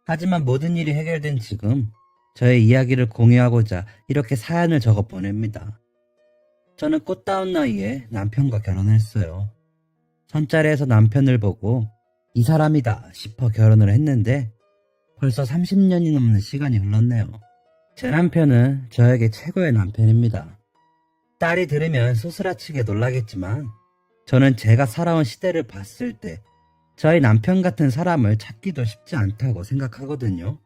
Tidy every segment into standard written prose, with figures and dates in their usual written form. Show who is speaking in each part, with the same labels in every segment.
Speaker 1: 하지만 모든 일이 해결된 지금 저의 이야기를 공유하고자 이렇게 사연을 적어 보냅니다. 저는 꽃다운 나이에 남편과 결혼했어요. 선자리에서 남편을 보고 이 사람이다 싶어 결혼을 했는데 벌써 30년이 넘는 시간이 흘렀네요. 제 남편은 저에게 최고의 남편입니다. 딸이 들으면 소스라치게 놀라겠지만 저는 제가 살아온 시대를 봤을 때 저희 남편 같은 사람을 찾기도 쉽지 않다고 생각하거든요.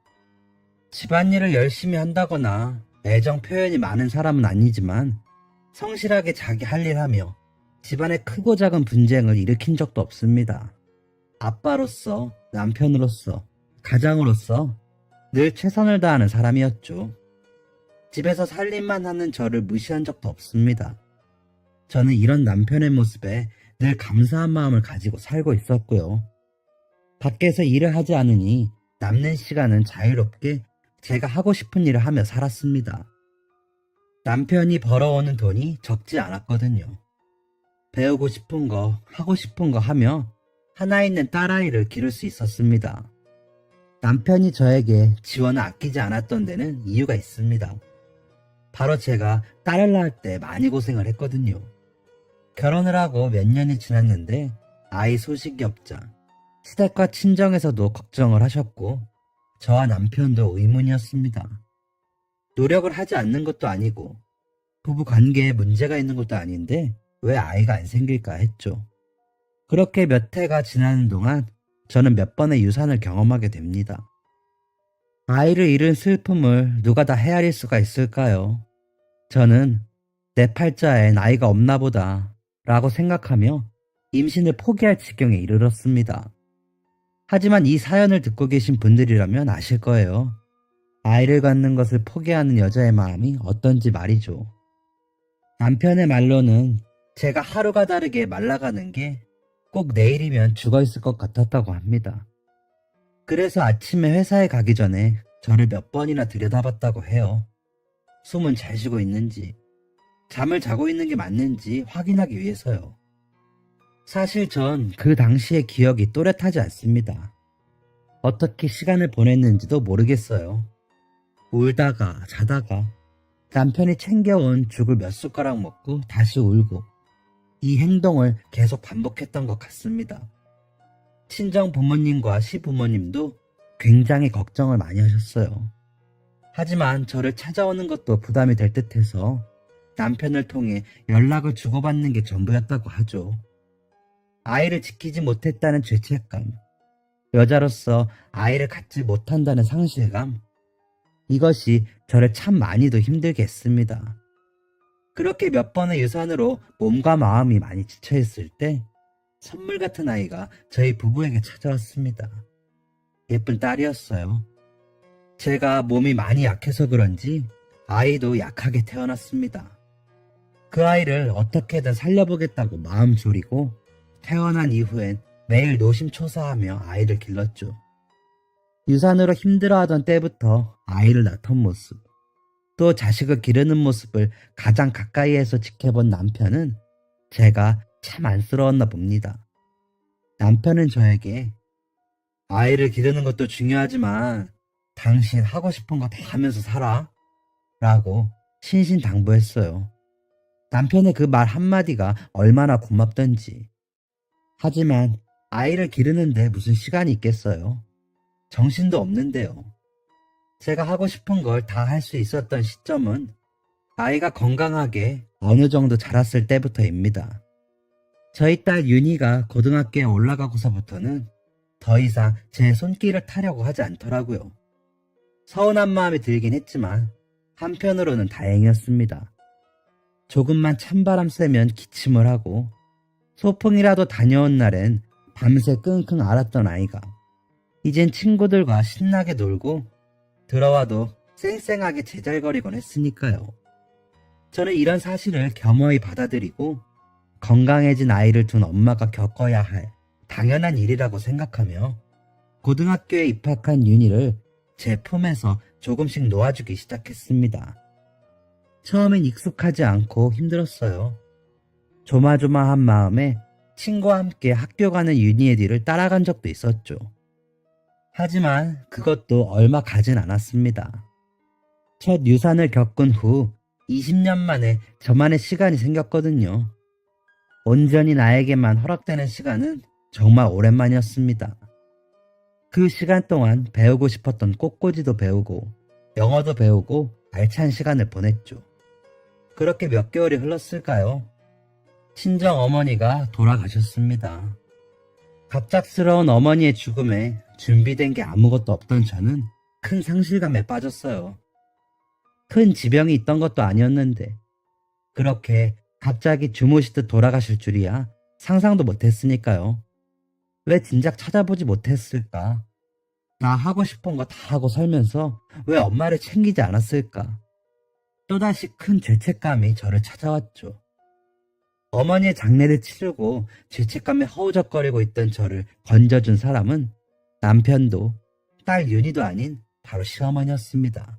Speaker 1: 집안일을 열심히 한다거나 애정 표현이 많은 사람은 아니지만 성실하게 자기 할 일 하며 집안의 크고 작은 분쟁을 일으킨 적도 없습니다. 아빠로서, 남편으로서, 가장으로서 늘 최선을 다하는 사람이었죠. 집에서 살림만 하는 저를 무시한 적도 없습니다. 저는 이런 남편의 모습에 늘 감사한 마음을 가지고 살고 있었고요. 밖에서 일을 하지 않으니 남는 시간은 자유롭게 제가 하고 싶은 일을 하며 살았습니다. 남편이 벌어오는 돈이 적지 않았거든요. 배우고 싶은 거, 하고 싶은 거 하며 하나 있는 딸아이를 기를 수 있었습니다. 남편이 저에게 지원을 아끼지 않았던 데는 이유가 있습니다. 바로 제가 딸을 낳을 때 많이 고생을 했거든요. 결혼을 하고 몇 년이 지났는데 아이 소식이 없자 시댁과 친정에서도 걱정을 하셨고 저와 남편도 의문이었습니다. 노력을 하지 않는 것도 아니고 부부 관계에 문제가 있는 것도 아닌데 왜 아이가 안 생길까 했죠. 그렇게 몇 해가 지나는 동안 저는 몇 번의 유산을 경험하게 됩니다. 아이를 잃은 슬픔을 누가 다 헤아릴 수가 있을까요? 저는 내 팔자엔 아이가 없나 보다 라고 생각하며 임신을 포기할 지경에 이르렀습니다. 하지만 이 사연을 듣고 계신 분들이라면 아실 거예요. 아이를 갖는 것을 포기하는 여자의 마음이 어떤지 말이죠. 남편의 말로는 제가 하루가 다르게 말라가는 게 꼭 내일이면 죽어있을 것 같았다고 합니다. 그래서 아침에 회사에 가기 전에 저를 몇 번이나 들여다봤다고 해요. 숨은 잘 쉬고 있는지, 잠을 자고 있는 게 맞는지 확인하기 위해서요. 사실 전 그 당시의 기억이 또렷하지 않습니다. 어떻게 시간을 보냈는지도 모르겠어요. 울다가 자다가 남편이 챙겨온 죽을 몇 숟가락 먹고 다시 울고 이 행동을 계속 반복했던 것 같습니다. 친정 부모님과 시부모님도 굉장히 걱정을 많이 하셨어요. 하지만 저를 찾아오는 것도 부담이 될 듯해서 남편을 통해 연락을 주고받는 게 전부였다고 하죠. 아이를 지키지 못했다는 죄책감, 여자로서 아이를 갖지 못한다는 상실감, 이것이 저를 참 많이도 힘들게 했습니다. 그렇게 몇 번의 유산으로 몸과 마음이 많이 지쳐있을 때 선물 같은 아이가 저희 부부에게 찾아왔습니다. 예쁜 딸이었어요. 제가 몸이 많이 약해서 그런지 아이도 약하게 태어났습니다. 그 아이를 어떻게든 살려보겠다고 마음 졸이고 태어난 이후엔 매일 노심초사하며 아이를 길렀죠. 유산으로 힘들어하던 때부터 아이를 낳던 모습, 또 자식을 기르는 모습을 가장 가까이에서 지켜본 남편은 제가 참 안쓰러웠나 봅니다. 남편은 저에게 아이를 기르는 것도 중요하지만 당신 하고 싶은 거 다 하면서 살아 라고 신신당부했어요. 남편의 그 말 한마디가 얼마나 고맙던지. 하지만 아이를 기르는데 무슨 시간이 있겠어요. 정신도 없는데요. 제가 하고 싶은 걸 다 할 수 있었던 시점은 아이가 건강하게 어느 정도 자랐을 때부터입니다. 저희 딸 윤희가 고등학교에 올라가고서부터는 더 이상 제 손길을 타려고 하지 않더라고요. 서운한 마음이 들긴 했지만 한편으로는 다행이었습니다. 조금만 찬바람 쐬면 기침을 하고 소풍이라도 다녀온 날엔 밤새 끙끙 앓았던 아이가 이젠 친구들과 신나게 놀고 들어와도 쌩쌩하게 제잘거리곤 했으니까요. 저는 이런 사실을 겸허히 받아들이고 건강해진 아이를 둔 엄마가 겪어야 할 당연한 일이라고 생각하며 고등학교에 입학한 윤희를 제 품에서 조금씩 놓아주기 시작했습니다. 처음엔 익숙하지 않고 힘들었어요. 조마조마한 마음에 친구와 함께 학교 가는 윤희의 뒤를 따라간 적도 있었죠. 하지만 그것도 얼마 가진 않았습니다. 첫 유산을 겪은 후 20년 만에 저만의 시간이 생겼거든요. 온전히 나에게만 허락되는 시간은 정말 오랜만이었습니다. 그 시간 동안 배우고 싶었던 꽃꽂이도 배우고 영어도 배우고 알찬 시간을 보냈죠. 그렇게 몇 개월이 흘렀을까요? 친정 어머니가 돌아가셨습니다. 갑작스러운 어머니의 죽음에 준비된 게 아무것도 없던 저는 큰 상실감에 빠졌어요. 큰 지병이 있던 것도 아니었는데 그렇게 갑자기 주무시듯 돌아가실 줄이야 상상도 못했으니까요. 왜 진작 찾아보지 못했을까? 나 하고 싶은 거 다 하고 살면서 왜 엄마를 챙기지 않았을까? 또다시 큰 죄책감이 저를 찾아왔죠. 어머니의 장례를 치르고 죄책감에 허우적거리고 있던 저를 건져준 사람은 남편도 딸 윤희도 아닌 바로 시어머니였습니다.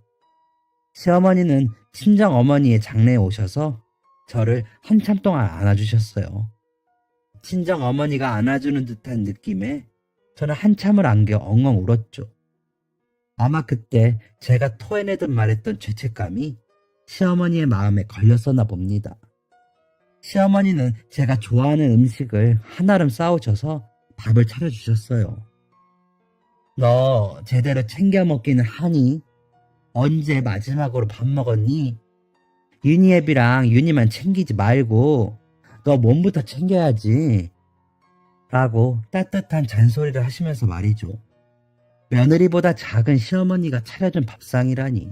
Speaker 1: 시어머니는 친정 어머니의 장례에 오셔서 저를 한참 동안 안아주셨어요. 친정 어머니가 안아주는 듯한 느낌에 저는 한참을 안겨 엉엉 울었죠. 아마 그때 제가 토해내듯 말했던 죄책감이 시어머니의 마음에 걸렸었나 봅니다. 시어머니는 제가 좋아하는 음식을 한아름 싸우셔서 밥을 차려주셨어요. 너 제대로 챙겨 먹기는 하니? 언제 마지막으로 밥 먹었니? 윤희애비랑 윤희만 챙기지 말고 너 몸부터 챙겨야지. 라고 따뜻한 잔소리를 하시면서 말이죠. 며느리보다 작은 시어머니가 차려준 밥상이라니.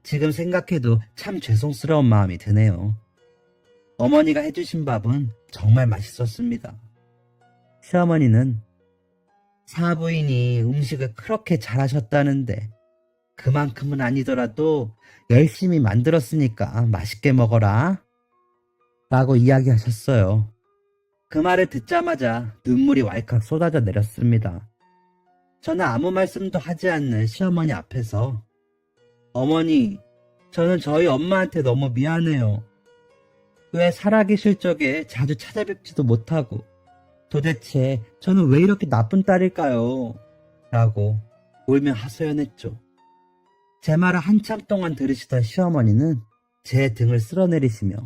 Speaker 1: 지금 생각해도 참 죄송스러운 마음이 드네요. 어머니가 해주신 밥은 정말 맛있었습니다. 시어머니는 사부인이 음식을 그렇게 잘하셨다는데 그만큼은 아니더라도 열심히 만들었으니까 맛있게 먹어라 라고 이야기하셨어요. 그 말을 듣자마자 눈물이 왈칵 쏟아져 내렸습니다. 저는 아무 말씀도 하지 않는 시어머니 앞에서 어머니, 저는 저희 엄마한테 너무 미안해요. 왜 살아계실 적에 자주 찾아뵙지도 못하고 도대체 저는 왜 이렇게 나쁜 딸일까요? 라고 울며 하소연했죠. 제 말을 한참 동안 들으시던 시어머니는 제 등을 쓸어내리시며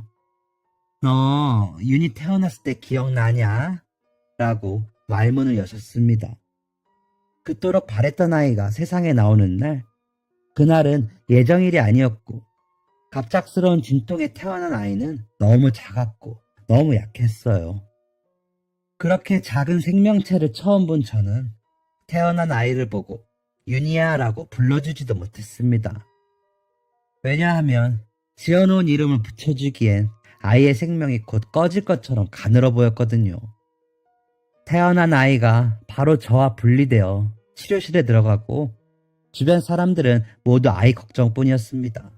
Speaker 1: 너 윤희 태어났을 때 기억나냐? 라고 말문을 여셨습니다. 그토록 바랬던 아이가 세상에 나오는 날, 그날은 예정일이 아니었고 갑작스러운 진통에 태어난 아이는 너무 작았고 너무 약했어요. 그렇게 작은 생명체를 처음 본 저는 태어난 아이를 보고 윤희야라고 불러주지도 못했습니다. 왜냐하면 지어놓은 이름을 붙여주기엔 아이의 생명이 곧 꺼질 것처럼 가늘어 보였거든요. 태어난 아이가 바로 저와 분리되어 치료실에 들어가고 주변 사람들은 모두 아이 걱정뿐이었습니다.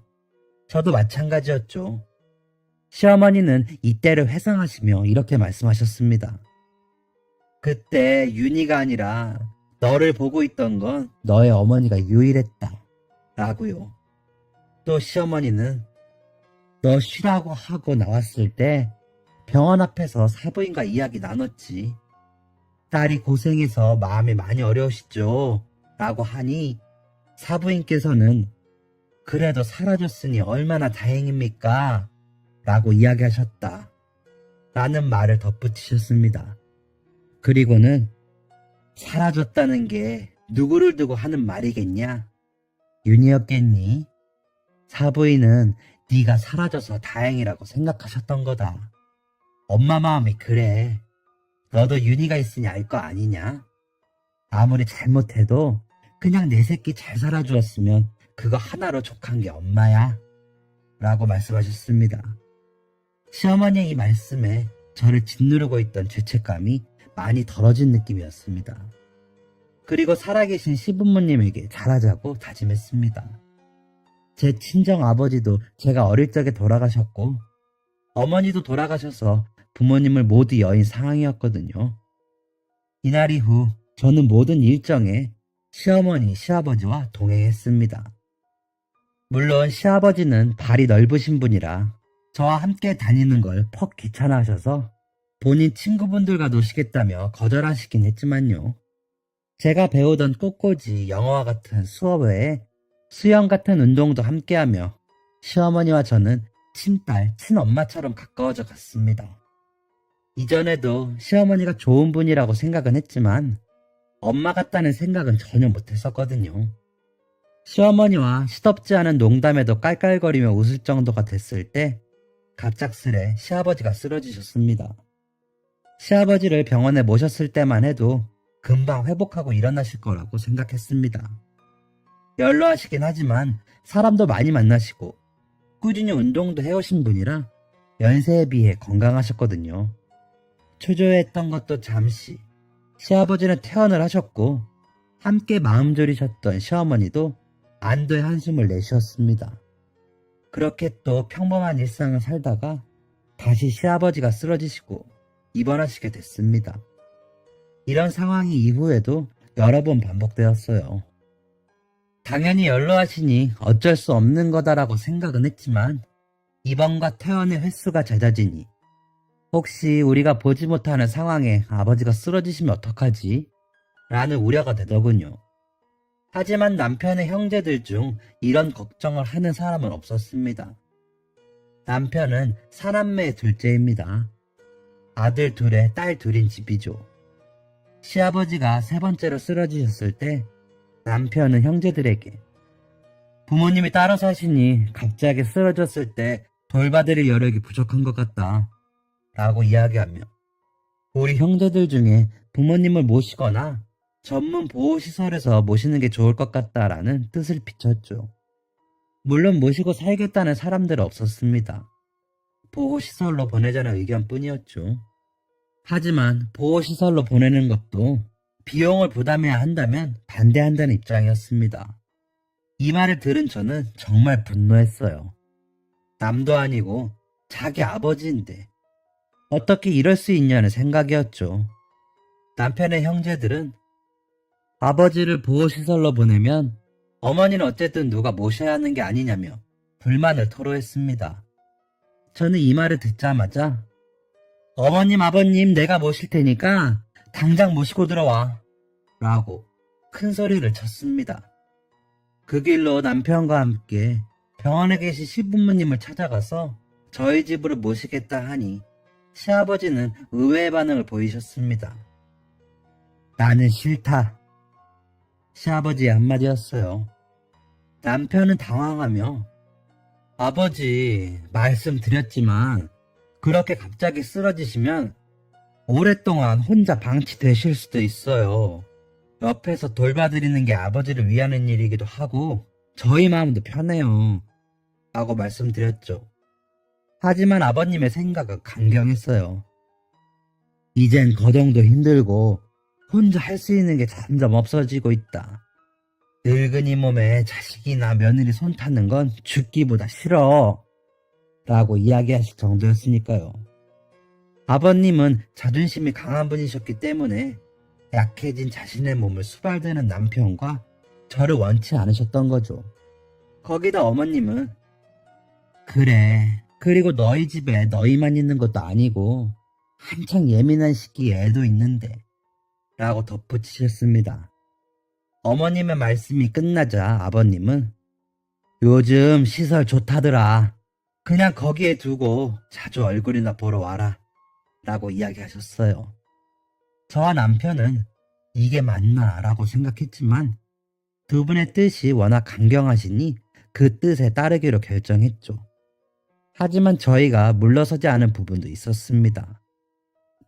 Speaker 1: 저도 마찬가지였죠. 시어머니는 이때를 회상하시며 이렇게 말씀하셨습니다. 그때 윤희가 아니라 너를 보고 있던 건 너의 어머니가 유일했다 라고요. 또 시어머니는 너 쉬라고 하고 나왔을 때 병원 앞에서 사부인과 이야기 나눴지. 딸이 고생해서 마음이 많이 어려우시죠? 라고 하니 사부인께서는 그래도 사라졌으니 얼마나 다행입니까? 라고 이야기하셨다. 라는 말을 덧붙이셨습니다. 그리고는 사라졌다는 게 누구를 두고 하는 말이겠냐? 윤희였겠니? 사부인은 네가 사라져서 다행이라고 생각하셨던 거다. 엄마 마음이 그래. 너도 윤희가 있으니 알 거 아니냐? 아무리 잘못해도 그냥 내 새끼 잘 살아주었으면 그거 하나로 족한 게 엄마야. 라고 말씀하셨습니다. 시어머니의 이 말씀에 저를 짓누르고 있던 죄책감이 많이 덜어진 느낌이었습니다. 그리고 살아계신 시부모님에게 잘하자고 다짐했습니다. 제 친정 아버지도 제가 어릴 적에 돌아가셨고 어머니도 돌아가셔서 부모님을 모두 여인 상황이었거든요. 이날 이후 저는 모든 일정에 시어머니, 시아버지와 동행했습니다. 물론 시아버지는 발이 넓으신 분이라 저와 함께 다니는 걸 퍽 귀찮아하셔서 본인 친구분들과 노시겠다며 거절하시긴 했지만요. 제가 배우던 꽃꽂이, 영어와 같은 수업 외에 수영 같은 운동도 함께하며 시어머니와 저는 친딸, 친엄마처럼 가까워져 갔습니다. 이전에도 시어머니가 좋은 분이라고 생각은 했지만 엄마 같다는 생각은 전혀 못했었거든요. 시어머니와 시덥지 않은 농담에도 깔깔거리며 웃을 정도가 됐을 때 갑작스레 시아버지가 쓰러지셨습니다. 시아버지를 병원에 모셨을 때만 해도 금방 회복하고 일어나실 거라고 생각했습니다. 연로하시긴 하지만 사람도 많이 만나시고 꾸준히 운동도 해오신 분이라 연세에 비해 건강하셨거든요. 초조했던 것도 잠시, 시아버지는 퇴원을 하셨고 함께 마음 졸이셨던 시어머니도 안도의 한숨을 내쉬었습니다. 그렇게 또 평범한 일상을 살다가 다시 시아버지가 쓰러지시고 입원하시게 됐습니다. 이런 상황이 이후에도 여러 번 반복되었어요. 당연히 연로하시니 어쩔 수 없는 거다라고 생각은 했지만 입원과 퇴원의 횟수가 잦아지니 혹시 우리가 보지 못하는 상황에 아버지가 쓰러지시면 어떡하지? 라는 우려가 되더군요. 하지만 남편의 형제들 중 이런 걱정을 하는 사람은 없었습니다. 남편은 사남매의 둘째입니다. 아들 둘에 딸 둘인 집이죠. 시아버지가 세 번째로 쓰러지셨을 때 남편은 형제들에게 부모님이 따로 사시니 갑자기 쓰러졌을 때 돌봐드릴 여력이 부족한 것 같다 라고 이야기하며 우리 형제들 중에 부모님을 모시거나 전문 보호시설에서 모시는 게 좋을 것 같다라는 뜻을 비췄죠. 물론 모시고 살겠다는 사람들은 없었습니다. 보호시설로 보내자는 의견뿐이었죠. 하지만 보호시설로 보내는 것도 비용을 부담해야 한다면 반대한다는 입장이었습니다. 이 말을 들은 저는 정말 분노했어요. 남도 아니고 자기 아버지인데 어떻게 이럴 수 있냐는 생각이었죠. 남편의 형제들은 아버지를 보호시설로 보내면 어머니는 어쨌든 누가 모셔야 하는 게 아니냐며 불만을 토로했습니다. 저는 이 말을 듣자마자 어머님, 아버님 내가 모실 테니까 당장 모시고 들어와 라고 큰 소리를 쳤습니다. 그 길로 남편과 함께 병원에 계신 시부모님을 찾아가서 저희 집으로 모시겠다 하니 시아버지는 의외의 반응을 보이셨습니다. 나는 싫다. 시아버지의 한마디였어요. 남편은 당황하며 아버지, 말씀드렸지만 그렇게 갑자기 쓰러지시면 오랫동안 혼자 방치되실 수도 있어요. 옆에서 돌봐드리는 게 아버지를 위하는 일이기도 하고 저희 마음도 편해요. 라고 말씀드렸죠. 하지만 아버님의 생각은 강경했어요. 이젠 거동도 힘들고 혼자 할 수 있는 게 점점 없어지고 있다. 늙은이 몸에 자식이나 며느리 손 타는 건 죽기보다 싫어. 라고 이야기하실 정도였으니까요. 아버님은 자존심이 강한 분이셨기 때문에 약해진 자신의 몸을 수발대는 남편과 저를 원치 않으셨던 거죠. 거기다 어머님은 그래, 그리고 너희 집에 너희만 있는 것도 아니고 한창 예민한 시기에 애도 있는데 라고 덧붙이셨습니다. 어머님의 말씀이 끝나자 아버님은 요즘 시설 좋다더라. 그냥 거기에 두고 자주 얼굴이나 보러 와라 라고 이야기하셨어요. 저와 남편은 이게 맞나 라고 생각했지만 두 분의 뜻이 워낙 강경하시니 그 뜻에 따르기로 결정했죠. 하지만 저희가 물러서지 않은 부분도 있었습니다.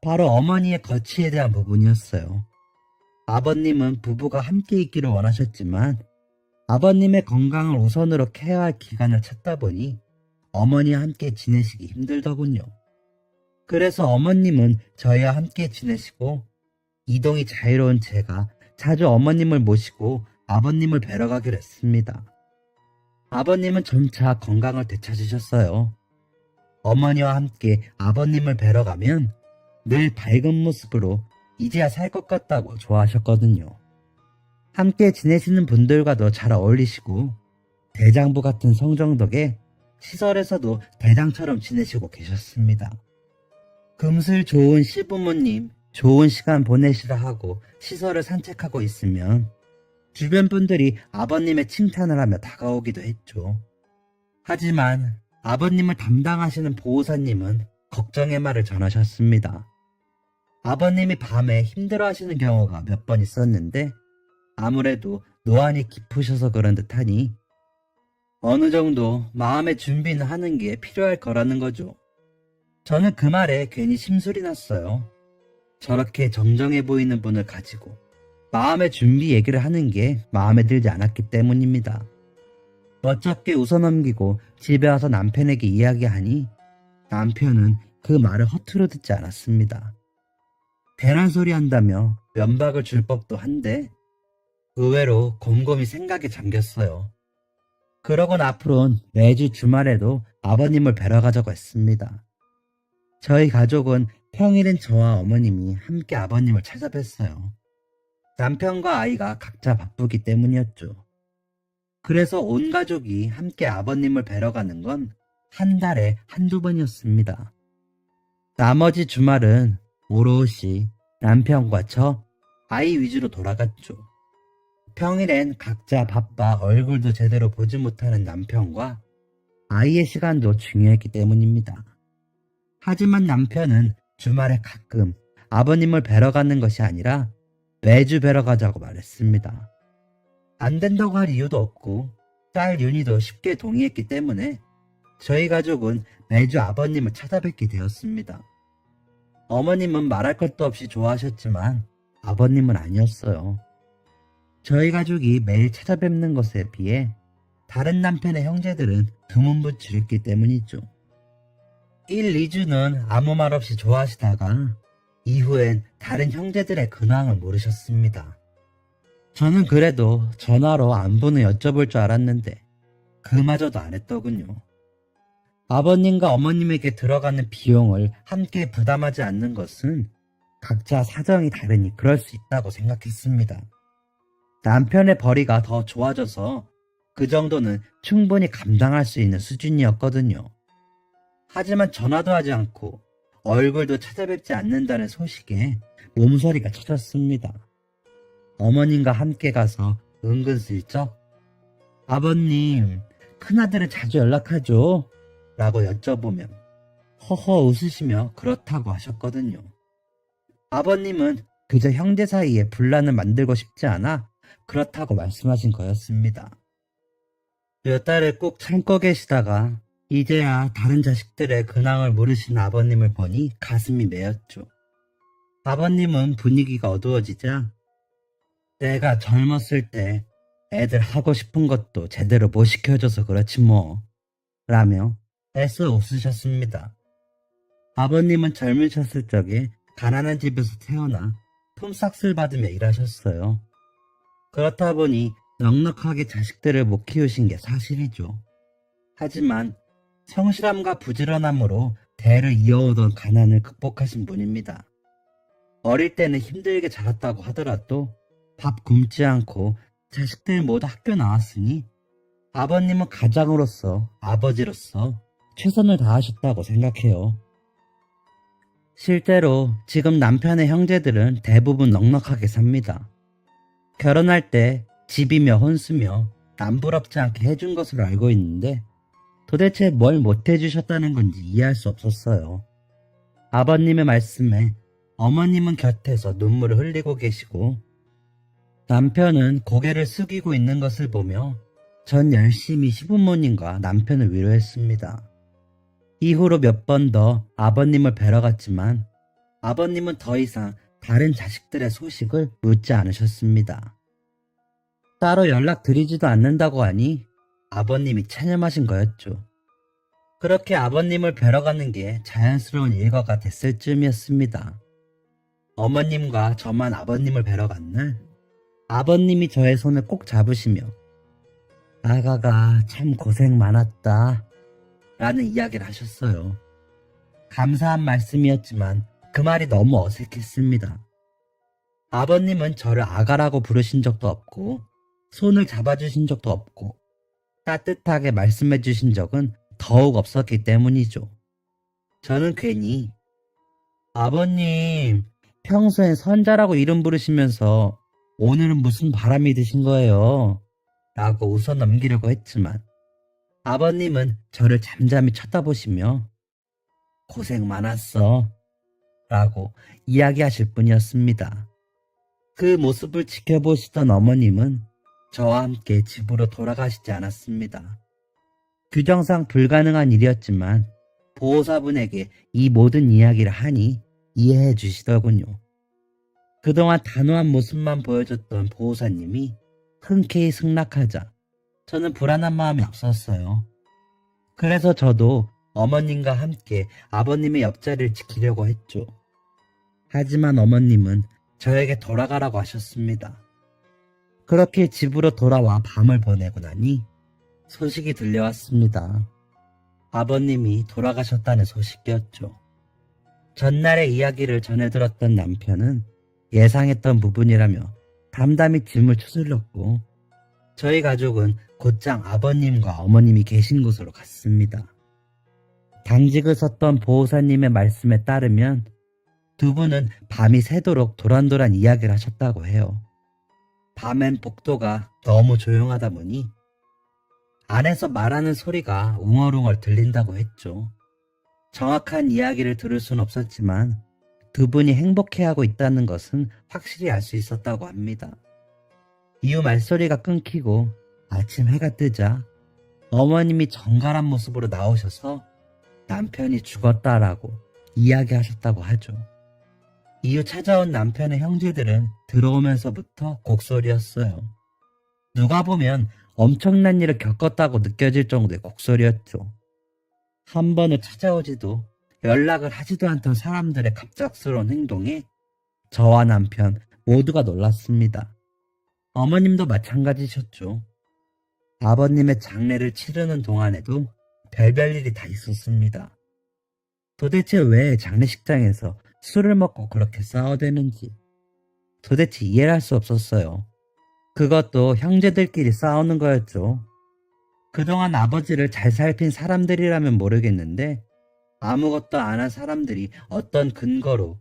Speaker 1: 바로 어머니의 거취에 대한 부분이었어요. 아버님은 부부가 함께 있기를 원하셨지만 아버님의 건강을 우선으로 케어할 기간을 찾다 보니 어머니와 함께 지내시기 힘들더군요. 그래서 어머님은 저희와 함께 지내시고 이동이 자유로운 제가 자주 어머님을 모시고 아버님을 뵈러 가기로 했습니다. 아버님은 점차 건강을 되찾으셨어요. 어머니와 함께 아버님을 뵈러 가면 늘 밝은 모습으로 이제야 살 것 같다고 좋아하셨거든요. 함께 지내시는 분들과도 잘 어울리시고 대장부 같은 성정 덕에 시설에서도 대장처럼 지내시고 계셨습니다. 금슬 좋은 시부모님, 좋은 시간 보내시라 하고 시설을 산책하고 있으면 주변 분들이 아버님의 칭찬을 하며 다가오기도 했죠. 하지만 아버님을 담당하시는 보호사님은 걱정의 말을 전하셨습니다. 아버님이 밤에 힘들어하시는 경우가 몇 번 있었는데 아무래도 노안이 깊으셔서 그런 듯하니 어느 정도 마음의 준비는 하는 게 필요할 거라는 거죠. 저는 그 말에 괜히 심술이 났어요. 저렇게 정정해 보이는 분을 가지고 마음의 준비 얘기를 하는 게 마음에 들지 않았기 때문입니다. 어차피 웃어넘기고 집에 와서 남편에게 이야기하니 남편은 그 말을 허투루 듣지 않았습니다. 괜한 소리 한다며 면박을 줄 법도 한데 의외로 곰곰이 생각에 잠겼어요. 그러곤 앞으로는 매주 주말에도 아버님을 뵈러 가자고 했습니다. 저희 가족은 평일엔 저와 어머님이 함께 아버님을 찾아뵀어요. 남편과 아이가 각자 바쁘기 때문이었죠. 그래서 온 가족이 함께 아버님을 뵈러 가는 건 한 달에 한두 번이었습니다. 나머지 주말은 오롯이 남편과 저, 아이 위주로 돌아갔죠. 평일엔 각자 바빠 얼굴도 제대로 보지 못하는 남편과 아이의 시간도 중요했기 때문입니다. 하지만 남편은 주말에 가끔 아버님을 뵈러 가는 것이 아니라 매주 뵈러 가자고 말했습니다. 안 된다고 할 이유도 없고 딸 윤희도 쉽게 동의했기 때문에 저희 가족은 매주 아버님을 찾아뵙게 되었습니다. 어머님은 말할 것도 없이 좋아하셨지만 아버님은 아니었어요. 저희 가족이 매일 찾아뵙는 것에 비해 다른 남편의 형제들은 드문분출했기 때문이죠. 1, 2주는 아무 말 없이 좋아하시다가 이후엔 다른 형제들의 근황을 모르셨습니다. 저는 그래도 전화로 안부는 여쭤볼 줄 알았는데 그마저도 안 했더군요. 아버님과 어머님에게 들어가는 비용을 함께 부담하지 않는 것은 각자 사정이 다르니 그럴 수 있다고 생각했습니다. 남편의 벌이가 더 좋아져서 그 정도는 충분히 감당할 수 있는 수준이었거든요. 하지만 전화도 하지 않고 얼굴도 찾아뵙지 않는다는 소식에 몸서리가 쳐졌습니다. 어머님과 함께 가서 은근슬쩍 아버님, 큰아들은 자주 연락하죠? 라고 여쭤보면 허허 웃으시며 그렇다고 하셨거든요. 아버님은 그저 형제 사이에 분란을 만들고 싶지 않아 그렇다고 말씀하신 거였습니다. 몇 달을 꼭 참고 계시다가 이제야 다른 자식들의 근황을 물으신 아버님을 보니 가슴이 메였죠. 아버님은 분위기가 어두워지자 내가 젊었을 때 애들 하고 싶은 것도 제대로 못 시켜줘서 그렇지 뭐 라며 애써 웃으셨습니다. 아버님은 젊으셨을 적에 가난한 집에서 태어나 품삯을 받으며 일하셨어요. 그렇다 보니 넉넉하게 자식들을 못 키우신 게 사실이죠. 하지만 성실함과 부지런함으로 대를 이어오던 가난을 극복하신 분입니다. 어릴 때는 힘들게 자랐다고 하더라도 밥 굶지 않고 자식들 모두 학교 나왔으니 아버님은 가장으로서 아버지로서 최선을 다하셨다고 생각해요. 실제로 지금 남편의 형제들은 대부분 넉넉하게 삽니다. 결혼할 때 집이며 혼수며 남부럽지 않게 해준 것으로 알고 있는데 도대체 뭘 못해주셨다는 건지 이해할 수 없었어요. 아버님의 말씀에 어머님은 곁에서 눈물을 흘리고 계시고 남편은 고개를 숙이고 있는 것을 보며 전 열심히 시부모님과 남편을 위로했습니다. 이후로 몇 번 더 아버님을 뵈러 갔지만 아버님은 더 이상 다른 자식들의 소식을 묻지 않으셨습니다. 따로 연락드리지도 않는다고 하니 아버님이 체념하신 거였죠. 그렇게 아버님을 뵈러 가는 게 자연스러운 일과가 됐을 쯤이었습니다. 어머님과 저만 아버님을 뵈러 간 날, 아버님이 저의 손을 꼭 잡으시며 아가가 참 고생 많았다 라는 이야기를 하셨어요. 감사한 말씀이었지만 그 말이 너무 어색했습니다. 아버님은 저를 아가라고 부르신 적도 없고 손을 잡아주신 적도 없고 따뜻하게 말씀해 주신 적은 더욱 없었기 때문이죠. 저는 괜히 아버님 평소엔 선자라고 이름 부르시면서 오늘은 무슨 바람이 드신 거예요? 라고 웃어 넘기려고 했지만 아버님은 저를 잠잠히 쳐다보시며 고생 많았어 라고 이야기하실 뿐이었습니다. 그 모습을 지켜보시던 어머님은 저와 함께 집으로 돌아가시지 않았습니다. 규정상 불가능한 일이었지만 보호사분에게 이 모든 이야기를 하니 이해해 주시더군요. 그동안 단호한 모습만 보여줬던 보호사님이 흔쾌히 승낙하자 저는 불안한 마음이 앞섰어요. 그래서 저도 어머님과 함께 아버님의 옆자리를 지키려고 했죠. 하지만 어머님은 저에게 돌아가라고 하셨습니다. 그렇게 집으로 돌아와 밤을 보내고 나니 소식이 들려왔습니다. 아버님이 돌아가셨다는 소식이었죠. 전날의 이야기를 전해 들었던 남편은 예상했던 부분이라며 담담히 짐을 추스렸고 저희 가족은 곧장 아버님과 어머님이 계신 곳으로 갔습니다. 당직을 섰던 보호사님의 말씀에 따르면 두 분은 밤이 새도록 도란도란 이야기를 하셨다고 해요. 밤엔 복도가 너무 조용하다 보니 안에서 말하는 소리가 웅얼웅얼 들린다고 했죠. 정확한 이야기를 들을 순 없었지만 두 분이 행복해하고 있다는 것은 확실히 알 수 있었다고 합니다. 이후 말소리가 끊기고 아침 해가 뜨자 어머님이 정갈한 모습으로 나오셔서 남편이 죽었다라고 이야기하셨다고 하죠. 이후 찾아온 남편의 형제들은 들어오면서부터 곡소리였어요. 누가 보면 엄청난 일을 겪었다고 느껴질 정도의 곡소리였죠. 한 번을 찾아오지도 연락을 하지도 않던 사람들의 갑작스러운 행동에 저와 남편 모두가 놀랐습니다. 어머님도 마찬가지셨죠. 아버님의 장례를 치르는 동안에도 별별 일이 다 있었습니다. 도대체 왜 장례식장에서 술을 먹고 그렇게 싸워대는지 도대체 이해를 할 수 없었어요. 그것도 형제들끼리 싸우는 거였죠. 그동안 아버지를 잘 살핀 사람들이라면 모르겠는데 아무것도 안 한 사람들이 어떤 근거로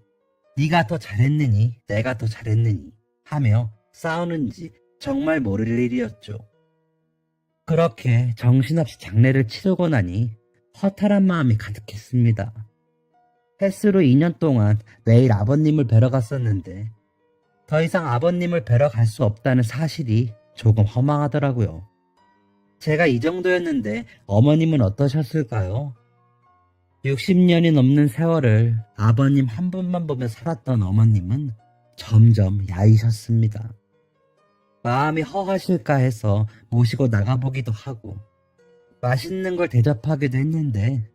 Speaker 1: 네가 더 잘했느니 내가 더 잘했느니 하며 싸우는지 정말 모를 일이었죠. 그렇게 정신없이 장례를 치르고 나니 허탈한 마음이 가득했습니다. 횟수로 2년 동안 매일 아버님을 뵈러 갔었는데 더 이상 아버님을 뵈러 갈 수 없다는 사실이 조금 허망하더라고요. 제가 이 정도였는데 어머님은 어떠셨을까요? 60년이 넘는 세월을 아버님 한 분만 보며 살았던 어머님은 점점 야이셨습니다. 마음이 허하실까 해서 모시고 나가보기도 하고 맛있는 걸 대접하기도 했는데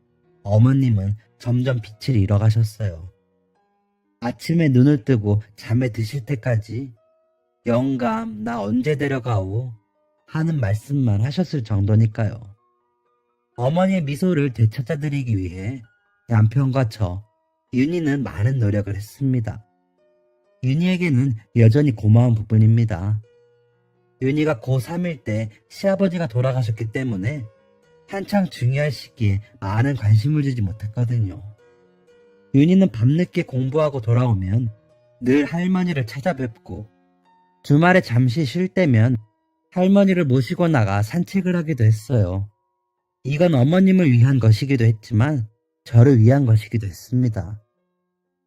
Speaker 1: 어머님은 점점 빛을 잃어가셨어요. 아침에 눈을 뜨고 잠에 드실 때까지 영감 나 언제 데려가오 하는 말씀만 하셨을 정도니까요. 어머니의 미소를 되찾아드리기 위해 남편과 저, 윤희는 많은 노력을 했습니다. 윤희에게는 여전히 고마운 부분입니다. 윤희가 고3일 때 시아버지가 돌아가셨기 때문에 한창 중요할 시기에 많은 관심을 주지 못했거든요. 윤희는 밤늦게 공부하고 돌아오면 늘 할머니를 찾아뵙고 주말에 잠시 쉴 때면 할머니를 모시고 나가 산책을 하기도 했어요. 이건 어머님을 위한 것이기도 했지만 저를 위한 것이기도 했습니다.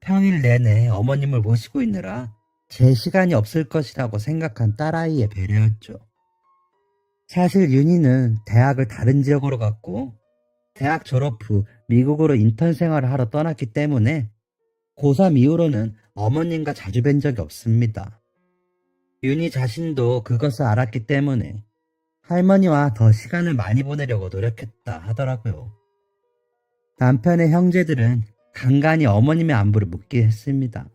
Speaker 1: 평일 내내 어머님을 모시고 있느라 제 시간이 없을 것이라고 생각한 딸아이의 배려였죠. 사실 윤희는 대학을 다른 지역으로 갔고 대학 졸업 후 미국으로 인턴 생활을 하러 떠났기 때문에 고3 이후로는 어머님과 자주 뵌 적이 없습니다. 윤희 자신도 그것을 알았기 때문에 할머니와 더 시간을 많이 보내려고 노력했다 하더라고요. 남편의 형제들은 간간히 어머님의 안부를 묻긴 했습니다.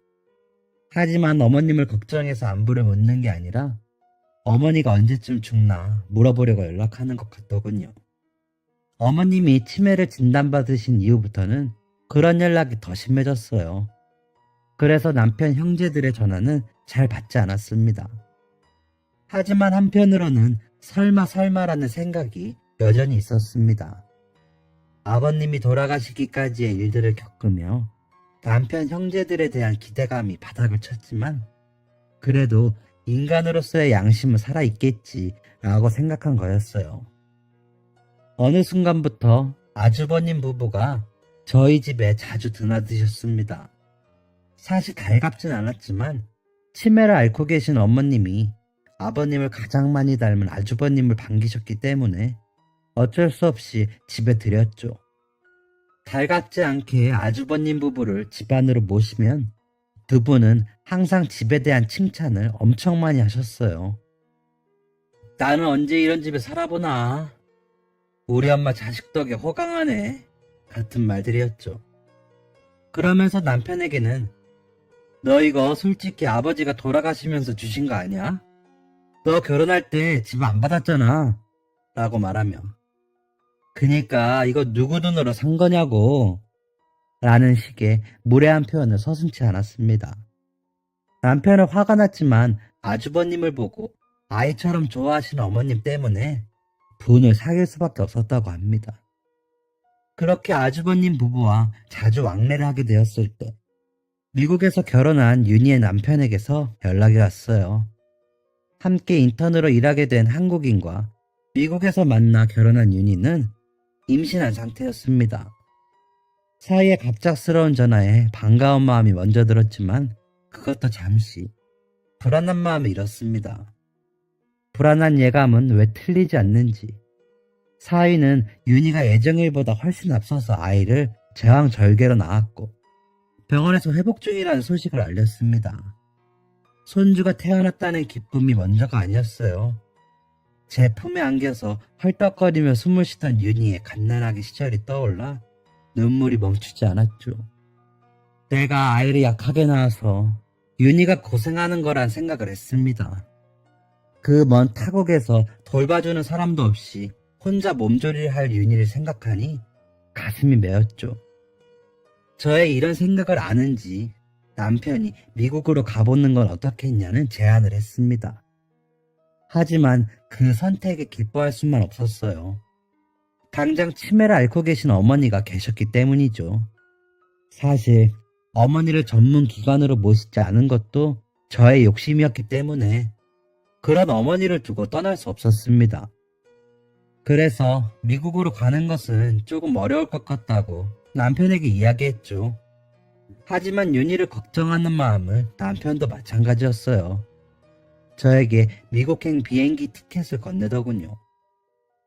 Speaker 1: 하지만 어머님을 걱정해서 안부를 묻는 게 아니라 어머니가 언제쯤 죽나 물어보려고 연락하는 것 같더군요. 어머님이 치매를 진단받으신 이후부터는 그런 연락이 더 심해졌어요. 그래서 남편 형제들의 전화는 잘 받지 않았습니다. 하지만 한편으로는 설마라는 생각이 여전히 있었습니다. 아버님이 돌아가시기까지의 일들을 겪으며 남편 형제들에 대한 기대감이 바닥을 쳤지만 그래도 인간으로서의 양심은 살아있겠지라고 생각한 거였어요. 어느 순간부터 아주버님 부부가 저희 집에 자주 드나드셨습니다. 사실 달갑진 않았지만 치매를 앓고 계신 어머님이 아버님을 가장 많이 닮은 아주버님을 반기셨기 때문에 어쩔 수 없이 집에 들였죠. 달갑지 않게 아주버님 부부를 집 안으로 모시면 두 분은 항상 집에 대한 칭찬을 엄청 많이 하셨어요. 나는 언제 이런 집에 살아보나. 우리 엄마 자식 덕에 호강하네. 같은 말들이었죠. 그러면서 남편에게는 너 이거 솔직히 아버지가 돌아가시면서 주신 거 아니야? 너 결혼할 때 집 안 받았잖아. 라고 말하며 그니까 이거 누구 돈으로 산 거냐고 라는 식의 무례한 표현을 서슴지 않았습니다. 남편은 화가 났지만 아주버님을 보고 아이처럼 좋아하시는 어머님 때문에 분을 사귈 수밖에 없었다고 합니다. 그렇게 아주버님 부부와 자주 왕래를 하게 되었을 때 미국에서 결혼한 윤희의 남편에게서 연락이 왔어요. 함께 인턴으로 일하게 된 한국인과 미국에서 만나 결혼한 윤희는 임신한 상태였습니다. 사이에 갑작스러운 전화에 반가운 마음이 먼저 들었지만 그것도 잠시 불안한 마음을 잃었습니다. 불안한 예감은 왜 틀리지 않는지 사위는 윤희가 예정일보다 훨씬 앞서서 아이를 제왕절개로 낳았고 병원에서 회복 중이라는 소식을 알렸습니다. 손주가 태어났다는 기쁨이 먼저가 아니었어요. 제 품에 안겨서 헐떡거리며 숨을 쉬던 윤희의 갓난아기 시절이 떠올라 눈물이 멈추지 않았죠. 내가 아이를 약하게 낳아서 윤희가 고생하는 거란 생각을 했습니다. 그 먼 타국에서 돌봐주는 사람도 없이 혼자 몸조리를 할 윤희를 생각하니 가슴이 메었죠. 저의 이런 생각을 아는지 남편이 미국으로 가보는 건 어떻겠냐는 제안을 했습니다. 하지만 그 선택에 기뻐할 수만 없었어요. 당장 치매를 앓고 계신 어머니가 계셨기 때문이죠. 사실 어머니를 전문 기관으로 모시지 않은 것도 저의 욕심이었기 때문에 그런 어머니를 두고 떠날 수 없었습니다. 그래서 미국으로 가는 것은 조금 어려울 것 같다고 남편에게 이야기했죠. 하지만 윤희를 걱정하는 마음은 남편도 마찬가지였어요. 저에게 미국행 비행기 티켓을 건네더군요.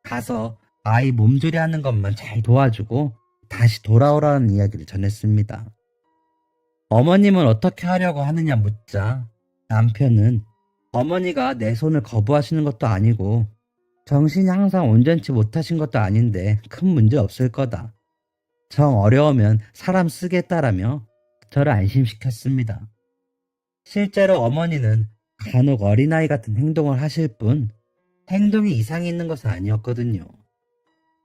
Speaker 1: 가서 아이 몸조리하는 것만 잘 도와주고 다시 돌아오라는 이야기를 전했습니다. 어머님은 어떻게 하려고 하느냐 묻자 남편은 어머니가 내 손을 거부하시는 것도 아니고 정신이 항상 온전치 못하신 것도 아닌데 큰 문제 없을 거다. 정 어려우면 사람 쓰겠다라며 저를 안심시켰습니다. 실제로 어머니는 간혹 어린아이 같은 행동을 하실 뿐 행동이 이상이 있는 것은 아니었거든요.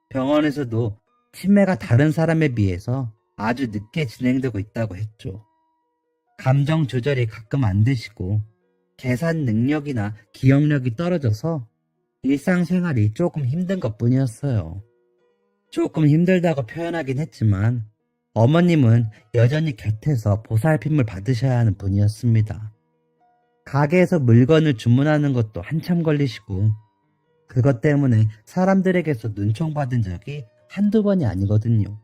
Speaker 1: 병원에서도 치매가 다른 사람에 비해서 아주 늦게 진행되고 있다고 했죠. 감정 조절이 가끔 안 되시고 계산 능력이나 기억력이 떨어져서 일상생활이 조금 힘든 것뿐이었어요. 조금 힘들다고 표현하긴 했지만 어머님은 여전히 곁에서 보살핌을 받으셔야 하는 분이었습니다. 가게에서 물건을 주문하는 것도 한참 걸리시고 그것 때문에 사람들에게서 눈총받은 적이 한두 번이 아니거든요.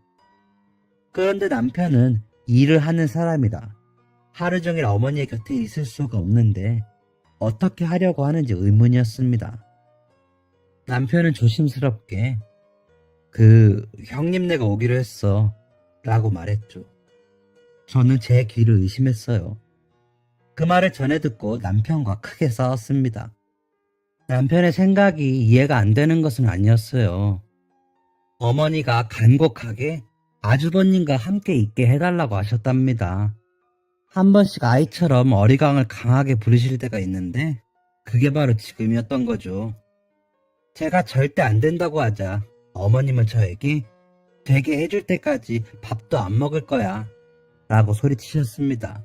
Speaker 1: 그런데 남편은 일을 하는 사람이라 하루 종일 어머니의 곁에 있을 수가 없는데 어떻게 하려고 하는지 의문이었습니다. 남편은 조심스럽게 형님네가 오기로 했어 라고 말했죠. 저는 제 귀를 의심했어요. 그 말을 전해 듣고 남편과 크게 싸웠습니다. 남편의 생각이 이해가 안 되는 것은 아니었어요. 어머니가 간곡하게 아주버님과 함께 있게 해달라고 하셨답니다. 한 번씩 아이처럼 어리광을 강하게 부르실 때가 있는데 그게 바로 지금이었던 거죠. 제가 절대 안 된다고 하자 어머님은 저에게 되게 해줄 때까지 밥도 안 먹을 거야 라고 소리치셨습니다.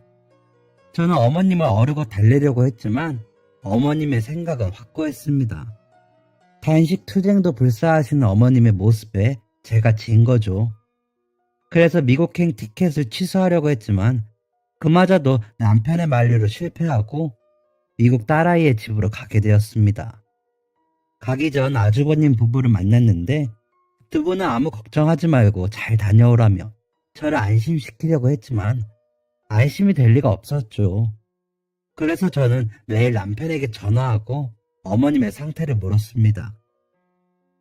Speaker 1: 저는 어머님을 어르고 달래려고 했지만 어머님의 생각은 확고했습니다. 단식 투쟁도 불사하시는 어머님의 모습에 제가 진 거죠. 그래서 미국행 티켓을 취소하려고 했지만 그마저도 남편의 만류로 실패하고 미국 딸아이의 집으로 가게 되었습니다. 가기 전 아주버님 부부를 만났는데 두 분은 아무 걱정하지 말고 잘 다녀오라며 저를 안심시키려고 했지만 안심이 될 리가 없었죠. 그래서 저는 매일 남편에게 전화하고 어머님의 상태를 물었습니다.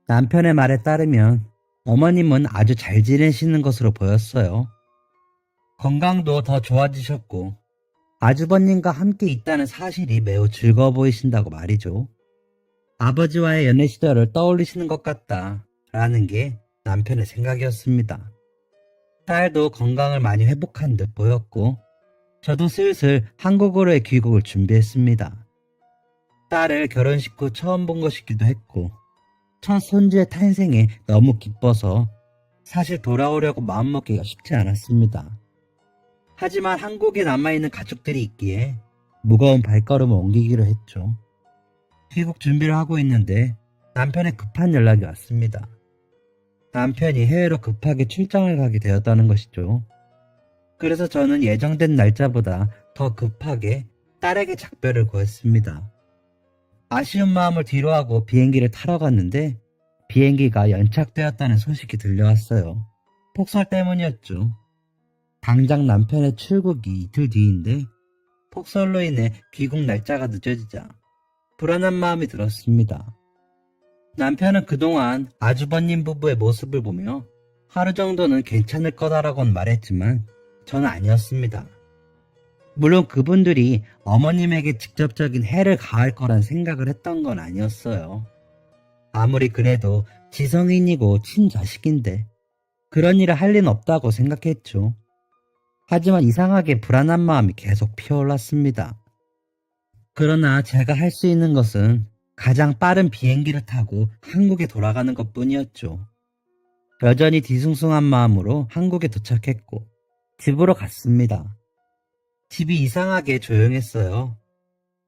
Speaker 1: 남편의 말에 따르면 어머님은 아주 잘 지내시는 것으로 보였어요. 건강도 더 좋아지셨고 아주버님과 함께 있다는 사실이 매우 즐거워 보이신다고 말이죠. 아버지와의 연애 시절을 떠올리시는 것 같다 라는 게 남편의 생각이었습니다. 딸도 건강을 많이 회복한 듯 보였고 저도 슬슬 한국으로의 귀국을 준비했습니다. 딸을 결혼식 후 처음 본 것이기도 했고 첫 손주의 탄생에 너무 기뻐서 사실 돌아오려고 마음먹기가 쉽지 않았습니다. 하지만 한국에 남아있는 가족들이 있기에 무거운 발걸음을 옮기기로 했죠. 귀국 준비를 하고 있는데 남편의 급한 연락이 왔습니다. 남편이 해외로 급하게 출장을 가게 되었다는 것이죠. 그래서 저는 예정된 날짜보다 더 급하게 딸에게 작별을 구했습니다. 아쉬운 마음을 뒤로하고 비행기를 타러 갔는데 비행기가 연착되었다는 소식이 들려왔어요. 폭설 때문이었죠. 당장 남편의 출국이 이틀 뒤인데 폭설로 인해 귀국 날짜가 늦어지자 불안한 마음이 들었습니다. 남편은 그동안 아주버님 부부의 모습을 보며 하루 정도는 괜찮을 거다라고는 말했지만 저는 아니었습니다. 물론 그분들이 어머님에게 직접적인 해를 가할 거란 생각을 했던 건 아니었어요. 아무리 그래도 지성인이고 친자식인데 그런 일을 할 리는 없다고 생각했죠. 하지만 이상하게 불안한 마음이 계속 피어올랐습니다. 그러나 제가 할 수 있는 것은 가장 빠른 비행기를 타고 한국에 돌아가는 것 뿐이었죠. 여전히 뒤숭숭한 마음으로 한국에 도착했고 집으로 갔습니다. 집이 이상하게 조용했어요.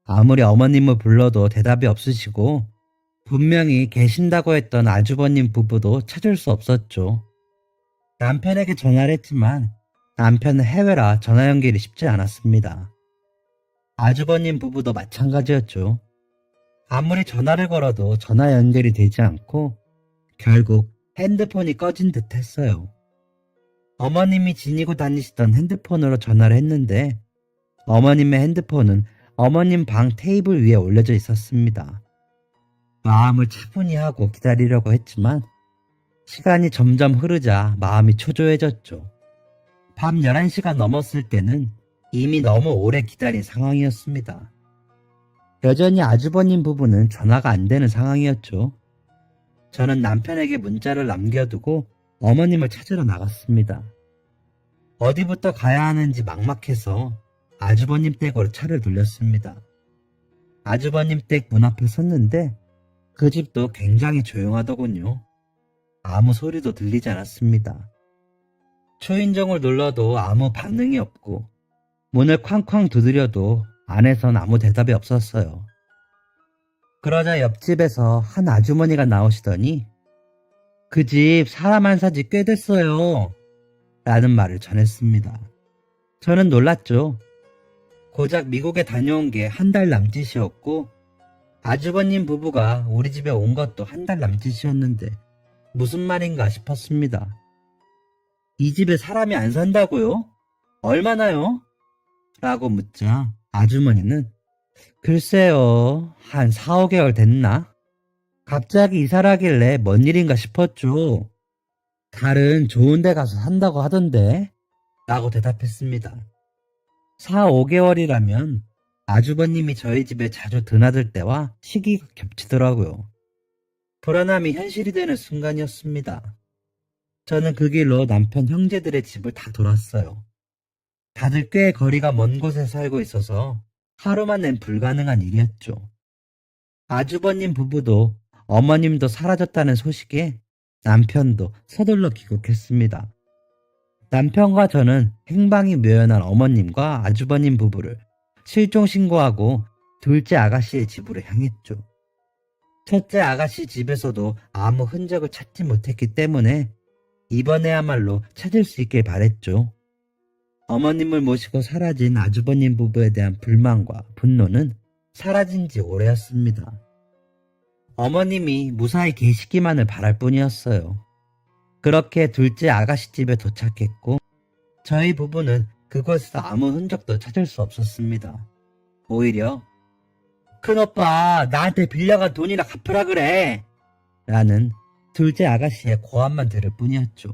Speaker 1: 아무리 어머님을 불러도 대답이 없으시고 분명히 계신다고 했던 아주버님 부부도 찾을 수 없었죠. 남편에게 전화를 했지만 남편은 해외라 전화 연결이 쉽지 않았습니다. 아주버님 부부도 마찬가지였죠. 아무리 전화를 걸어도 전화 연결이 되지 않고 결국 핸드폰이 꺼진 듯 했어요. 어머님이 지니고 다니시던 핸드폰으로 전화를 했는데 어머님의 핸드폰은 어머님 방 테이블 위에 올려져 있었습니다. 마음을 차분히 하고 기다리려고 했지만 시간이 점점 흐르자 마음이 초조해졌죠. 밤 11시가 넘었을 때는 이미 너무 오래 기다린 상황이었습니다. 여전히 아주버님 부부는 전화가 안 되는 상황이었죠. 저는 남편에게 문자를 남겨두고 어머님을 찾으러 나갔습니다. 어디부터 가야 하는지 막막해서 아주버님 댁으로 차를 돌렸습니다. 아주버님 댁 문 앞에 섰는데 그 집도 굉장히 조용하더군요. 아무 소리도 들리지 않았습니다. 초인종을 눌러도 아무 반응이 없고 문을 쾅쾅 두드려도 안에선 아무 대답이 없었어요. 그러자 옆집에서 한 아주머니가 나오시더니 그 집 사람 안 산지 꽤 됐어요 라는 말을 전했습니다. 저는 놀랐죠. 고작 미국에 다녀온 게 한 달 남짓이었고 아주버님 부부가 우리 집에 온 것도 한 달 남짓이었는데 무슨 말인가 싶었습니다. 이 집에 사람이 안 산다고요? 얼마나요? 라고 묻자 아주머니는 글쎄요, 한 4, 5개월 됐나? 갑자기 이사를 하길래 뭔 일인가 싶었죠. 다른 좋은 데 가서 산다고 하던데 라고 대답했습니다. 4, 5개월이라면 아주버님이 저희 집에 자주 드나들 때와 시기가 겹치더라고요. 불안함이 현실이 되는 순간이었습니다. 저는 그 길로 남편 형제들의 집을 다 돌았어요. 다들 꽤 거리가 먼 곳에 살고 있어서 하루만 낸 불가능한 일이었죠. 아주버님 부부도 어머님도 사라졌다는 소식에 남편도 서둘러 귀국했습니다. 남편과 저는 행방이 묘연한 어머님과 아주버님 부부를 실종 신고하고 둘째 아가씨의 집으로 향했죠. 첫째 아가씨 집에서도 아무 흔적을 찾지 못했기 때문에 이번에야말로 찾을 수 있길 바랬죠. 어머님을 모시고 사라진 아주버님 부부에 대한 불만과 분노는 사라진 지 오래였습니다. 어머님이 무사히 계시기만을 바랄 뿐이었어요. 그렇게 둘째 아가씨 집에 도착했고 저희 부부는 그곳에서 아무 흔적도 찾을 수 없었습니다. 오히려 큰오빠 나한테 빌려간 돈이나 갚으라 그래 라는 둘째 아가씨의 고함만 들을 뿐이었죠.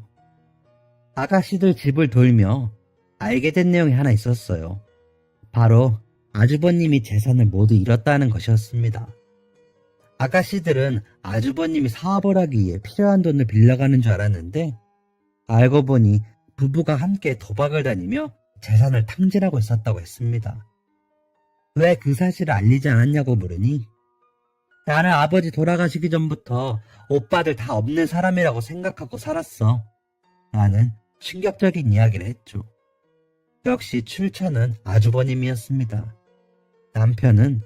Speaker 1: 아가씨들 집을 돌며 알게 된 내용이 하나 있었어요. 바로 아주버님이 재산을 모두 잃었다는 것이었습니다. 아가씨들은 아주버님이 사업을 하기 위해 필요한 돈을 빌려가는 줄 알았는데 알고 보니 부부가 함께 도박을 다니며 재산을 탕진하고 있었다고 했습니다. 왜 그 사실을 알리지 않았냐고 물으니 나는 아버지 돌아가시기 전부터 오빠들 다 없는 사람이라고 생각하고 살았어 라는 충격적인 이야기를 했죠. 역시 출처는 아주버님이었습니다. 남편은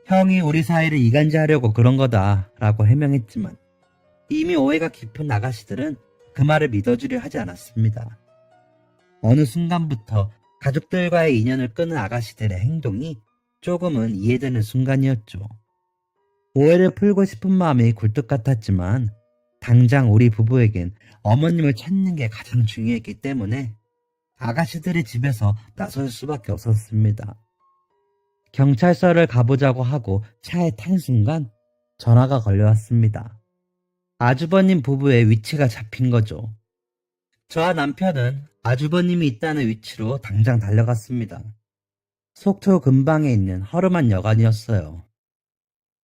Speaker 1: 형이 우리 사이를 이간질하려고 그런 거다 라고 해명했지만 이미 오해가 깊은 아가씨들은 그 말을 믿어주려 하지 않았습니다. 어느 순간부터 가족들과의 인연을 끊은 아가씨들의 행동이 조금은 이해되는 순간이었죠. 오해를 풀고 싶은 마음이 굴뚝 같았지만 당장 우리 부부에겐 어머님을 찾는 게 가장 중요했기 때문에 아가씨들의 집에서 나설 수밖에 없었습니다. 경찰서를 가보자고 하고 차에 탄 순간 전화가 걸려왔습니다. 아주버님 부부의 위치가 잡힌 거죠. 저와 남편은 아주버님이 있다는 위치로 당장 달려갔습니다. 속초 근방에 있는 허름한 여관이었어요.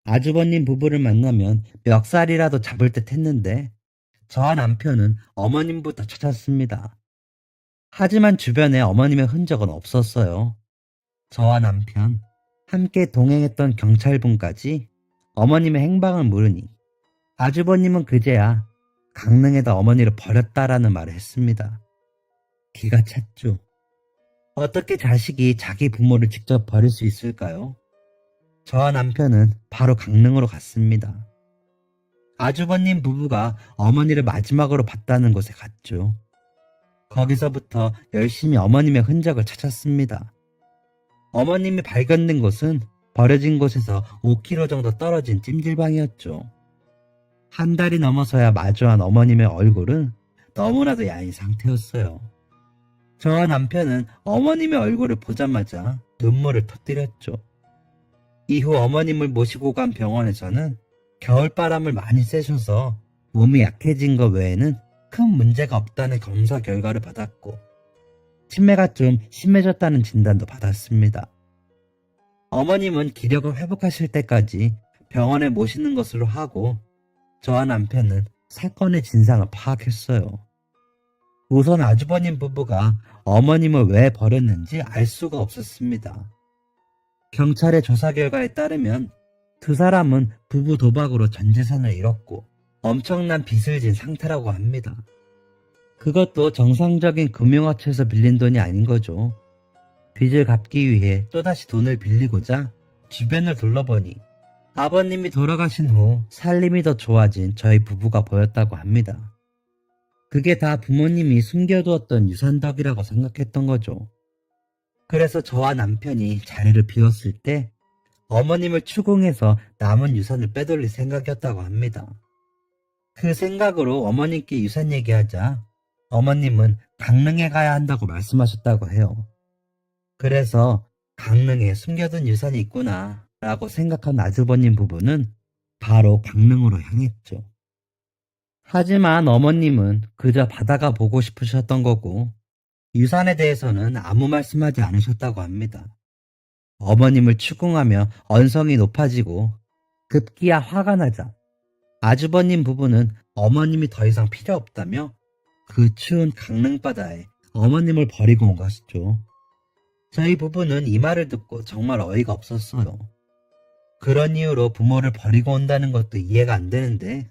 Speaker 1: 아주버님 부부를 만나면 멱살이라도 잡을 듯 했는데 저와 남편은 어머님부터 찾았습니다. 하지만 주변에 어머님의 흔적은 없었어요. 저와 남편, 함께 동행했던 경찰분까지 어머님의 행방을 물으니 아주버님은 그제야 강릉에다 어머니를 버렸다라는 말을 했습니다. 기가 찼죠. 어떻게 자식이 자기 부모를 직접 버릴 수 있을까요? 저와 남편은 바로 강릉으로 갔습니다. 아주버님 부부가 어머니를 마지막으로 봤다는 곳에 갔죠. 거기서부터 열심히 어머님의 흔적을 찾았습니다. 어머님이 발견된 곳은 버려진 곳에서 5km 정도 떨어진 찜질방이었죠. 한 달이 넘어서야 마주한 어머님의 얼굴은 너무나도 야인 상태였어요. 저와 남편은 어머님의 얼굴을 보자마자 눈물을 터뜨렸죠. 이후 어머님을 모시고 간 병원에서는 겨울바람을 많이 쐬셔서 몸이 약해진 것 외에는 큰 문제가 없다는 검사 결과를 받았고 치매가 좀 심해졌다는 진단도 받았습니다. 어머님은 기력을 회복하실 때까지 병원에 모시는 것으로 하고 저와 남편은 사건의 진상을 파악했어요. 우선 아주버님 부부가 어머님을 왜 버렸는지 알 수가 없었습니다. 경찰의 조사 결과에 따르면 두 사람은 부부 도박으로 전 재산을 잃었고 엄청난 빚을 진 상태라고 합니다. 그것도 정상적인 금융업체에서 빌린 돈이 아닌 거죠. 빚을 갚기 위해 또다시 돈을 빌리고자 주변을 둘러보니 아버님이 돌아가신 후 살림이 더 좋아진 저희 부부가 보였다고 합니다. 그게 다 부모님이 숨겨두었던 유산 덕이라고 생각했던 거죠. 그래서 저와 남편이 자리를 비웠을 때 어머님을 추궁해서 남은 유산을 빼돌릴 생각이었다고 합니다. 그 생각으로 어머님께 유산 얘기하자 어머님은 강릉에 가야 한다고 말씀하셨다고 해요. 그래서 강릉에 숨겨둔 유산이 있구나 라고 생각한 아주버님 부부는 바로 강릉으로 향했죠. 하지만 어머님은 그저 바다가 보고 싶으셨던 거고 유산에 대해서는 아무 말씀하지 않으셨다고 합니다. 어머님을 추궁하며 언성이 높아지고 급기야 화가 나자 아주버님 부부는 어머님이 더 이상 필요 없다며 그 추운 강릉바다에 어머님을 버리고 온 것이죠. 저희 부부는 이 말을 듣고 정말 어이가 없었어요. 그런 이유로 부모를 버리고 온다는 것도 이해가 안 되는데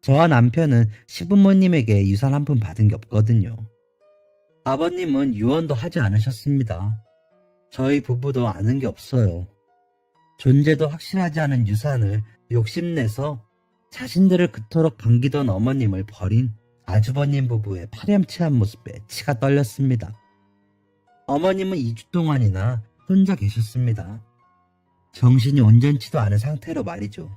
Speaker 1: 저와 남편은 시부모님에게 유산 한 푼 받은 게 없거든요. 아버님은 유언도 하지 않으셨습니다. 저희 부부도 아는 게 없어요. 존재도 확실하지 않은 유산을 욕심내서 자신들을 그토록 반기던 어머님을 버린 아주버님 부부의 파렴치한 모습에 치가 떨렸습니다. 어머님은 2주 동안이나 혼자 계셨습니다. 정신이 온전치도 않은 상태로 말이죠.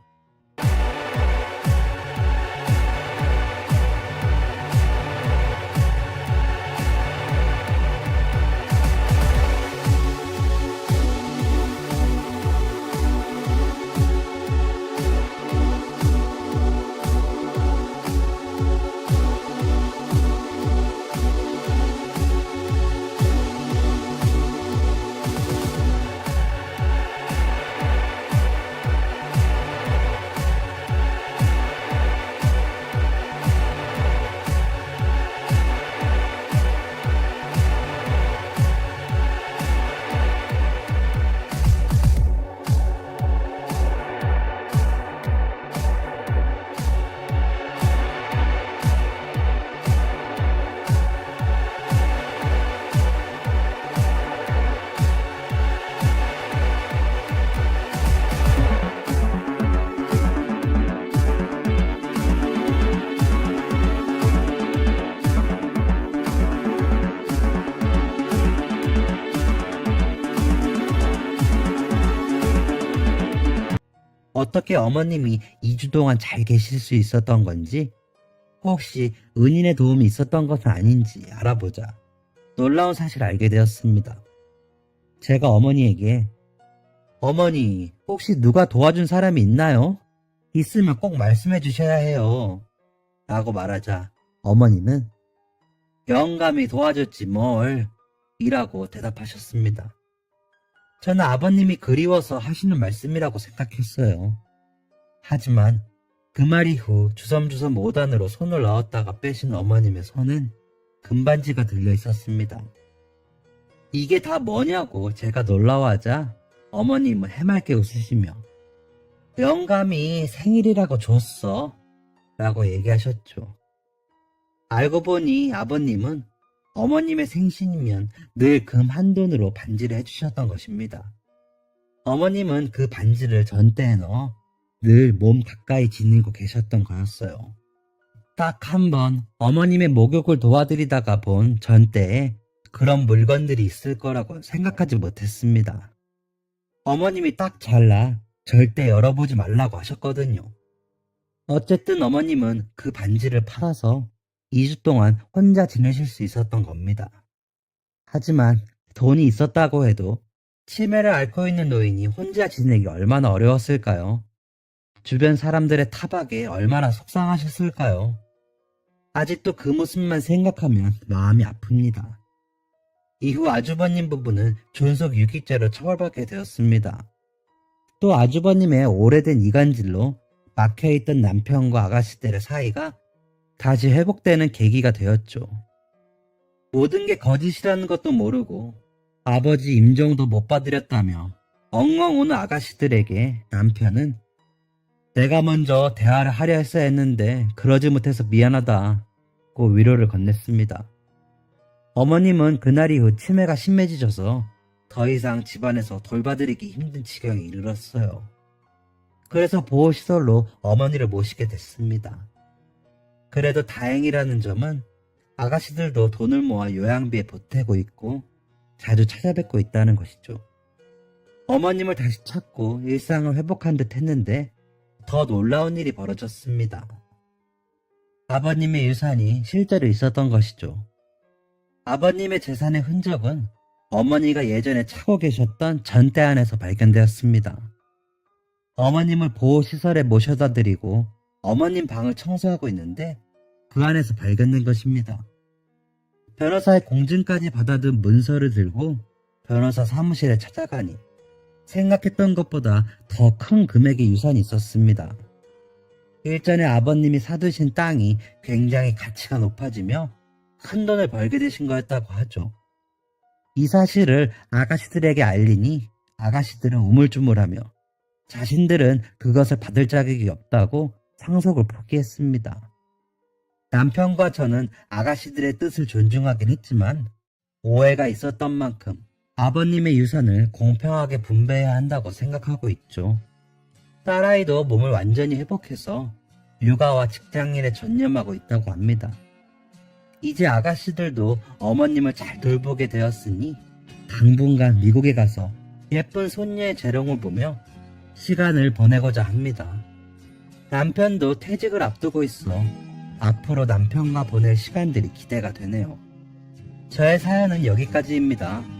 Speaker 1: 어떻게 어머님이 2주 동안 잘 계실 수 있었던 건지, 혹시 은인의 도움이 있었던 것은 아닌지 알아보자 놀라운 사실을 알게 되었습니다. 제가 어머니에게 어머니, 혹시 누가 도와준 사람이 있나요? 있으면 꼭 말씀해 주셔야 해요. 라고 말하자 어머니는 영감이 도와줬지 뭘 이라고 대답하셨습니다. 저는 아버님이 그리워서 하시는 말씀이라고 생각했어요. 하지만 그 말 이후 주섬주섬 5단으로 손을 넣었다가 빼신 어머님의 손은 금반지가 들려 있었습니다. 이게 다 뭐냐고 제가 놀라워하자 어머님은 해맑게 웃으시며 영감이 생일이라고 줬어 라고 얘기하셨죠. 알고 보니 아버님은 어머님의 생신이면 늘 금 한 돈으로 반지를 해주셨던 것입니다. 어머님은 그 반지를 전대에 넣어 늘 몸 가까이 지니고 계셨던 거였어요. 딱 한 번 어머님의 목욕을 도와드리다가 본 전대에 그런 물건들이 있을 거라고 생각하지 못했습니다. 어머님이 딱 잘라 절대 열어보지 말라고 하셨거든요. 어쨌든 어머님은 그 반지를 팔아서 2주 동안 혼자 지내실 수 있었던 겁니다. 하지만 돈이 있었다고 해도 치매를 앓고 있는 노인이 혼자 지내기 얼마나 어려웠을까요? 주변 사람들의 타박에 얼마나 속상하셨을까요? 아직도 그 모습만 생각하면 마음이 아픕니다. 이후 아주버님 부부는 존속 유기죄로 처벌받게 되었습니다. 또 아주버님의 오래된 이간질로 막혀있던 남편과 아가씨들의 사이가 다시 회복되는 계기가 되었죠. 모든 게 거짓이라는 것도 모르고 아버지 임종도 못 받으렸다며 엉엉 우는 아가씨들에게 남편은 내가 먼저 대화를 하려 했어야 했는데 그러지 못해서 미안하다고 위로를 건넸습니다. 어머님은 그날 이후 치매가 심해지셔서 더 이상 집안에서 돌봐드리기 힘든 지경에 이르렀어요. 그래서 보호시설로 어머니를 모시게 됐습니다. 그래도 다행이라는 점은 아가씨들도 돈을 모아 요양비에 보태고 있고 자주 찾아뵙고 있다는 것이죠. 어머님을 다시 찾고 일상을 회복한 듯 했는데 더 놀라운 일이 벌어졌습니다. 아버님의 유산이 실제로 있었던 것이죠. 아버님의 재산의 흔적은 어머니가 예전에 차고 계셨던 전대 안에서 발견되었습니다. 어머님을 보호시설에 모셔다 드리고 어머님 방을 청소하고 있는데 그 안에서 발견된 것입니다. 변호사의 공증까지 받아둔 문서를 들고 변호사 사무실에 찾아가니 생각했던 것보다 더 큰 금액의 유산이 있었습니다. 일전에 아버님이 사두신 땅이 굉장히 가치가 높아지며 큰 돈을 벌게 되신 거였다고 하죠. 이 사실을 아가씨들에게 알리니 아가씨들은 우물쭈물하며 자신들은 그것을 받을 자격이 없다고 상속을 포기했습니다. 남편과 저는 아가씨들의 뜻을 존중하긴 했지만 오해가 있었던 만큼 아버님의 유산을 공평하게 분배해야 한다고 생각하고 있죠. 딸아이도 몸을 완전히 회복해서 육아와 직장일에 전념하고 있다고 합니다. 이제 아가씨들도 어머님을 잘 돌보게 되었으니 당분간 미국에 가서 예쁜 손녀의 재롱을 보며 시간을 보내고자 합니다. 남편도 퇴직을 앞두고 있어 앞으로 남편과 보낼 시간들이 기대가 되네요. 저의 사연은 여기까지입니다.